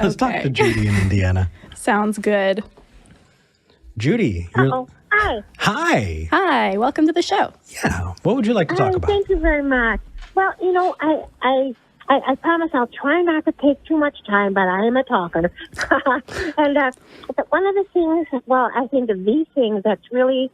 Let's talk to Judy in Indiana. Sounds good. Judy. Hi. Hi. Hi. Welcome to the show. Yeah. What would you like to talk about? Thank you very much. Well, I promise I'll try not to take too much time, but I am a talker. And one of the things, I think the thing that's really,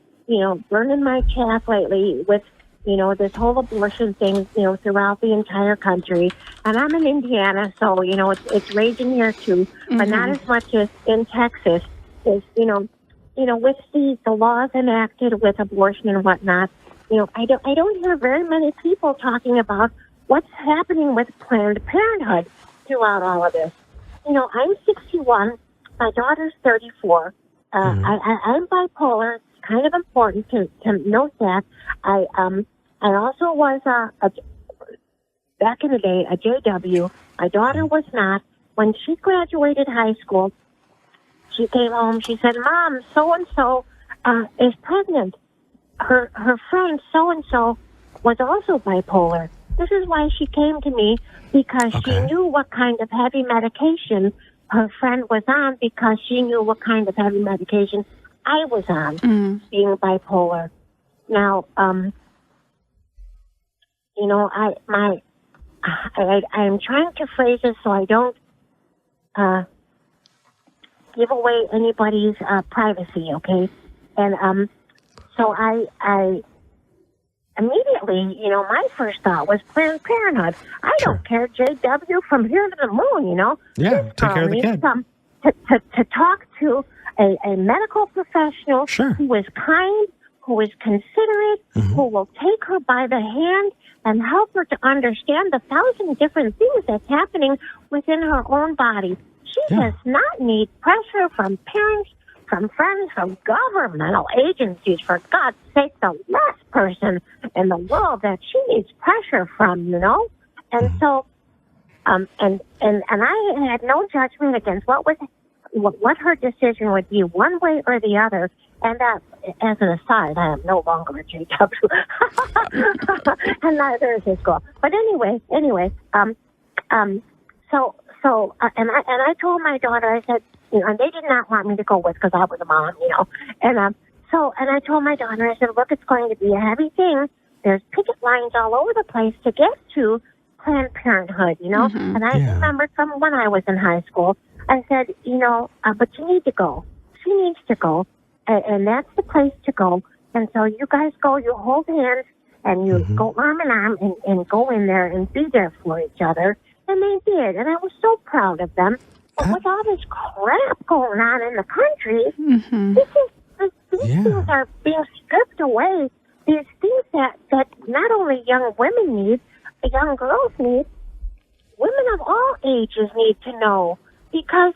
burning my chaff lately with, this whole abortion thing, throughout the entire country. And I'm in Indiana, so, it's raging here too, but not as much as in Texas. Is, with the laws enacted with abortion and whatnot, I don't hear very many people talking about what's happening with Planned Parenthood throughout all of this. I'm 61. My daughter's 34. I'm bipolar. It's kind of important to note that. I also was back in the day a JW. My daughter was not. When she graduated high school, she came home. She said, "Mom, so and so is pregnant." Her friend so and so was also bipolar. This is why she came to me, because she knew what kind of heavy medication her friend was on, because she knew what kind of heavy medication I was on, being bipolar. Now, I'm trying to phrase this so I don't give away anybody's privacy, okay? And so I immediately, my first thought was Planned Parenthood. I don't care, JW, from here to the moon, Yeah, Just take care of the kid. To talk to a medical professional who is kind, who is considerate, who will take her by the hand and help her to understand the 1,000 different things that's happening within her own body. She does not need pressure from parents, from friends, from governmental agencies. For God's sake, the last person in the world that she needs pressure from, And so, and I had no judgment against what her decision would be, one way or the other. And as an aside, I am no longer a JW, and neither is his girl. But anyway, So I told my daughter, I said, and they did not want me to go with, because I was a mom, And I told my daughter, I said, look, it's going to be a heavy thing. There's picket lines all over the place to get to Planned Parenthood, And I remembered from when I was in high school, I said, but you need to go. She needs to go, and that's the place to go. And so you guys go, you hold hands, and you go arm in arm and go in there and be there for each other. And they did, and I was so proud of them. But with all this crap going on in the country, these things are being stripped away. These things that not only young women need, young girls need, women of all ages need to know. Because,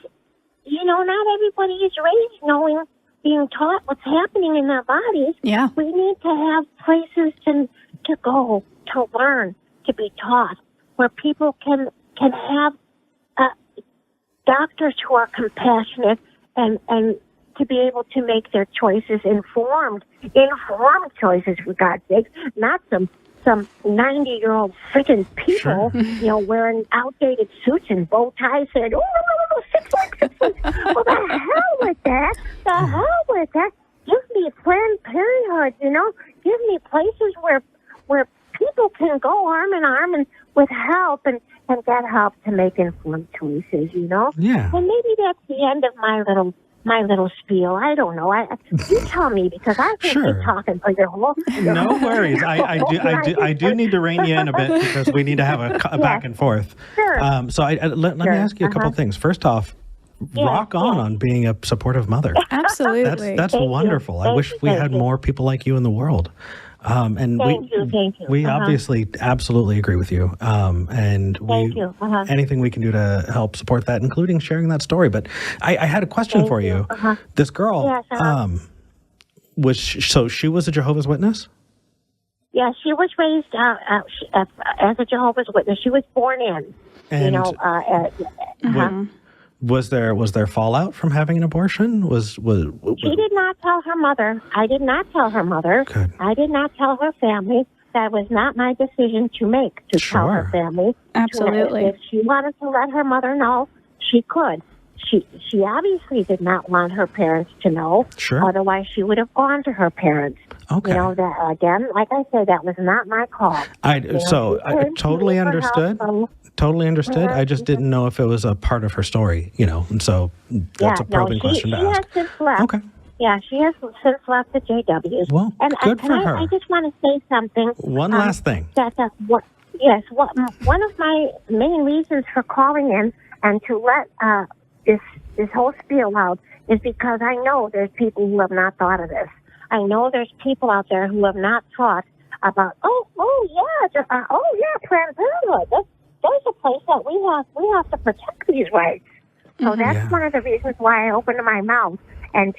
not everybody is raised being taught what's happening in their bodies. Yeah. We need to have places to go, to learn, to be taught, where people can have doctors who are compassionate and to be able to make their choices informed choices, for God's sake, not some 90-year-old freaking people, wearing outdated suits and bow ties saying, oh, 6 weeks. Well, the hell with that. Give me Planned Parenthood, Give me places where people can go arm in arm and with help and get help to make informed choices, Yeah. And maybe that's the end of my little spiel. I don't know. You tell me, because I can keep talking for your whole. No worries. I do need to rein you in a bit, because we need to have a back and forth. Sure. So let me ask you a couple things. First off, rock on being a supportive mother. Absolutely. That's wonderful. I wish we had more people like you in the world. And thank you. We obviously absolutely agree with you. And anything we can do to help support that, including sharing that story. But I had a question for you. This girl, she was a Jehovah's Witness? Yeah, she was raised as a Jehovah's Witness. She was born in, Was there fallout from having an abortion? She did not tell her mother. I did not tell her mother. Good. I did not tell her family. That was not my decision to make, to tell her family. Absolutely. If she wanted to let her mother know, she could. She obviously did not want her parents to know. Sure. Otherwise, she would have gone to her parents. Okay. You know, that again, like I said, that was not my call. I totally understood. Totally understood. I just didn't know if it was a part of her story, and so that's a probing question to ask. She has since left. Okay. Yeah, she has since left the JWs. Well, good for her. I just want to say something. One last thing. One of my main reasons for calling in and to let this whole spiel out is because I know there's people who have not thought of this. I know there's people out there who have not thought about, Planned Parenthood. There's a place that we have to protect these rights. So that's one of the reasons why I opened my mouth, and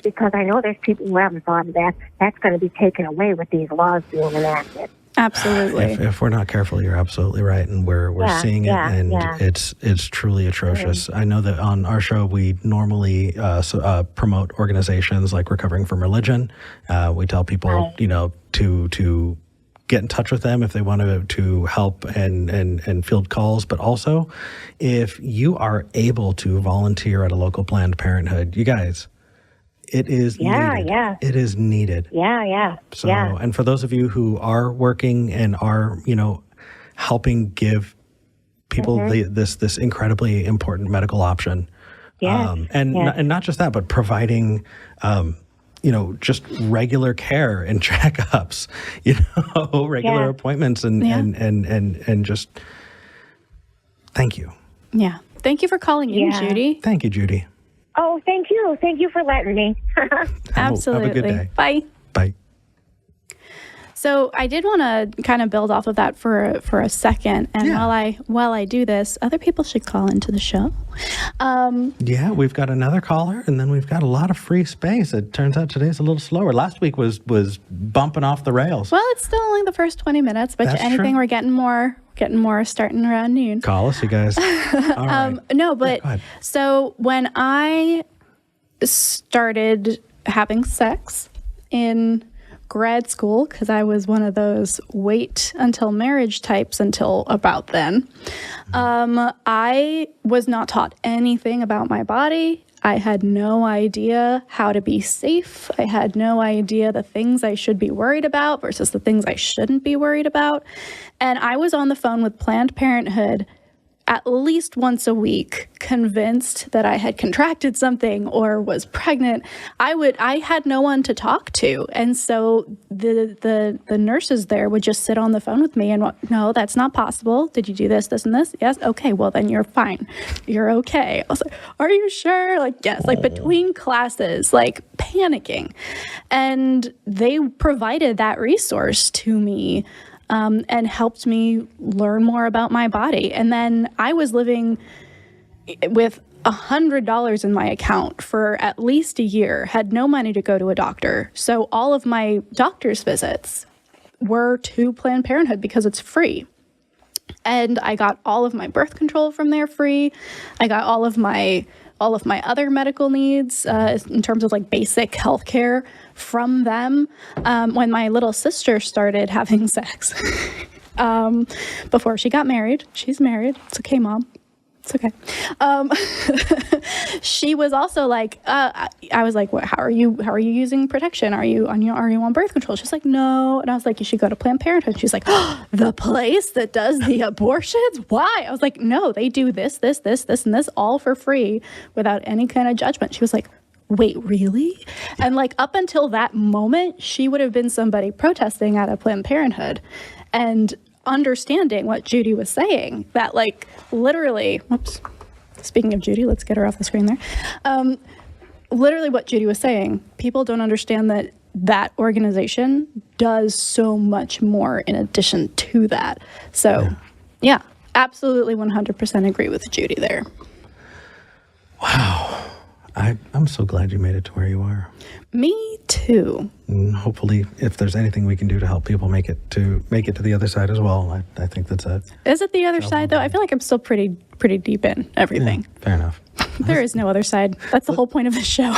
because I know there's people who haven't thought of that. That's going to be taken away with these laws being enacted. Absolutely. If we're not careful, you're absolutely right, and we're seeing it, and it's truly atrocious. I know that on our show we normally promote organizations like Recovering from Religion. We tell people, to get in touch with them if they want to help and field calls, but also if you are able to volunteer at a local Planned Parenthood, you guys. It is needed. Yeah. It is needed. Yeah. So, and for those of you who are working and are, helping give people this incredibly important medical option, and not just that, but providing, just regular care and checkups, regular appointments, and just thank you. Yeah, thank you for calling in, Judy. Thank you, Judy. Oh, thank you. Thank you for letting me. Absolutely. Have a good day. Bye. Bye. So I did want to kind of build off of that for a second. And while I do this, other people should call into the show. We've got another caller, and then we've got a lot of free space. It turns out today's a little slower. Last week was bumping off the rails. Well, it's still only the first 20 minutes, but anything true. We're getting more starting around noon. Call us, you guys. All right. No, but so when I started having sex in grad school, because I was one of those wait until marriage types until about then, I was not taught anything about my body. I had no idea how to be safe. I had no idea the things I should be worried about versus the things I shouldn't be worried about. And I was on the phone with Planned Parenthood at least once a week, convinced that I had contracted something or was pregnant. I had no one to talk to. And so the nurses there would just sit on the phone with me and, no, that's not possible. Did you do this, this, and this? Yes. Okay. Well, then you're fine. You're okay. I was like, are you sure? Like, yes, like between classes, like panicking. And they provided that resource to me. And helped me learn more about my body. And then I was living with $100 in my account for at least a year, had no money to go to a doctor. So all of my doctor's visits were to Planned Parenthood because it's free. And I got all of my birth control from there free. I got all of my other medical needs in terms of like basic health care from them. When my little sister started having sex before she got married, she's married. It's okay, Mom. It's okay. She was also like, I was like, what, how are you using protection? Are you on birth control? She's like, no. And I was like, you should go to Planned Parenthood. She's like, oh, the place that does the abortions? Why? I was like, no, they do this, and this all for free without any kind of judgment. She was like, wait, really? And like up until that moment, she would have been somebody protesting at a Planned Parenthood and understanding what Judy was saying, that like literally, whoops, speaking of Judy, let's get her off the screen there. Literally what Judy was saying, people don't understand that organization does so much more in addition to that. So yeah, absolutely 100% agree with Judy there. Wow. I'm so glad you made it to where you are. Me too. And hopefully, if there's anything we can do to help people make it to the other side as well, I think that's it. Is it the other side though? I feel like I'm still pretty deep in everything. Yeah, fair enough. There is no other side. That's the whole point of the show.